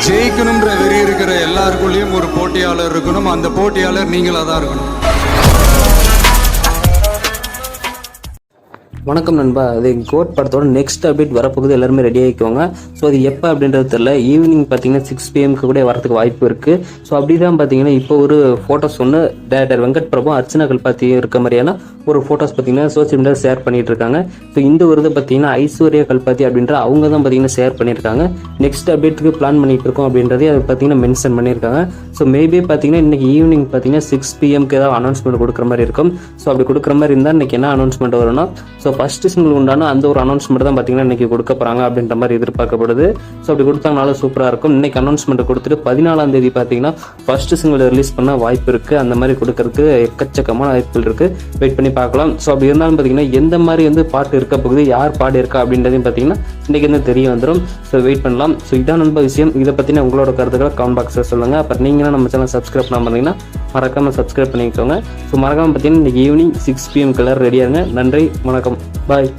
ஜெயிக்கணும்ன்ற வெறி இருக்கிற எல்லாருக்குள்ளேயும் ஒரு போட்டியாளர் இருக்கணும். அந்த போட்டியாளர் நீங்களா தான் இருக்கணும். வணக்கம் நண்பா. அது கோட் படத்தோட நெக்ஸ்ட் அப்டேட் வரப்போகுது, எல்லாருமே ரெடி ஆகிக்கோங்க. ஸோ அது எப்போ அப்படின்றது தெரியல. ஈவினிங் பார்த்தீங்கன்னா 6 PM கூட வரதுக்கு வாய்ப்பு இருக்கு. ஸோ அப்படிதான் பார்த்தீங்கன்னா இப்போ ஒரு ஃபோட்டோஸ் ஒன்று டேரக்டர் வெங்கட் பிரபு அர்ச்சனா கல்பாத்தி இருக்க மாதிரியான ஒரு ஃபோட்டோஸ் பார்த்தீங்கன்னா சோசியல் மீடியா ஷேர் பண்ணிட்டு இருக்காங்க. ஸோ இந்த ஒரு பார்த்தீங்கன்னா ஐஸ்வர்யா கல்பாத்தி அப்படின்ற அவங்க தான் பார்த்தீங்கன்னா ஷேர் பண்ணியிருக்காங்க. நெக்ஸ்ட் அப்டேட்டுக்கு பிளான் பண்ணிட்டு இருக்கோம் அப்படின்றதே அது பார்த்தீங்கன்னா மென்ஷன் பண்ணியிருக்காங்க. ஸோ மேபி பார்த்தீங்கன்னா இன்னைக்கு ஈவினிங் பார்த்தீங்கன்னா 6 PM ஏதாவது அனௌன்ஸ்மெண்ட் கொடுக்குற மாதிரி இருக்கும். ஸோ அப்படி கொடுக்குற மாதிரி இருந்தால் இன்னைக்கு என்ன அனௌன்ஸ்மெண்ட் வரும்னா, ஸோ ஃபர்ஸ்ட் சிங்கிள் உண்டான அந்த ஒரு அனௌன்ஸ்மெண்ட் தான் பார்த்தீங்கன்னா இன்னைக்கு கொடுக்க போறாங்க அப்படின்ற மாதிரி எதிர்பார்க்கப்படுது. ஸோ அப்படி கொடுத்தாங்கனால சூப்பராக இருக்கும். இன்னைக்கு அனௌன்ஸ்மெண்ட் கொடுத்துட்டு 14ஆம் தேதி பார்த்தீங்கன்னா ஃபர்ஸ்ட் சிங்கிள் ரிலீஸ் பண்ண வாய்ப்பு இருக்கு. அந்த மாதிரி கொடுக்கறதுக்கு எக்கச்சக்கமான வாய்ப்புகள் இருக்கு. வெயிட் பண்ணி பார்க்கலாம். ஸோ அப்படி இருந்தாலும் பார்த்தீங்கன்னா எந்த மாதிரி பாட்டு இருக்க போகுது, யார் பாடு இருக்கா அப்படின்றதையும் பார்த்தீங்கன்னா இன்னைக்கு தெரிய வந்துடும். ஸோ வெயிட் பண்ணலாம். ஸோ இதான் நண்ப விஷயம். இதை பற்றின உங்களோட கருத்துக்களை கமெண்ட் பாக்ஸில் சொல்லுங்க. அப்புறம் நீங்களும் நம்ம சேனல் சப்ஸ்கிரைப் பண்ண பார்த்தீங்கன்னா மறக்காம சப்ஸ்கிரைப் பண்ணிக்கோங்க. ஸோ மறக்காம பார்த்தீங்கன்னா இன்னைக்கு ஈவினிங் 6 PM எல்லாரும் ரெடியாருங்க. நன்றி, வணக்கம், பாய்.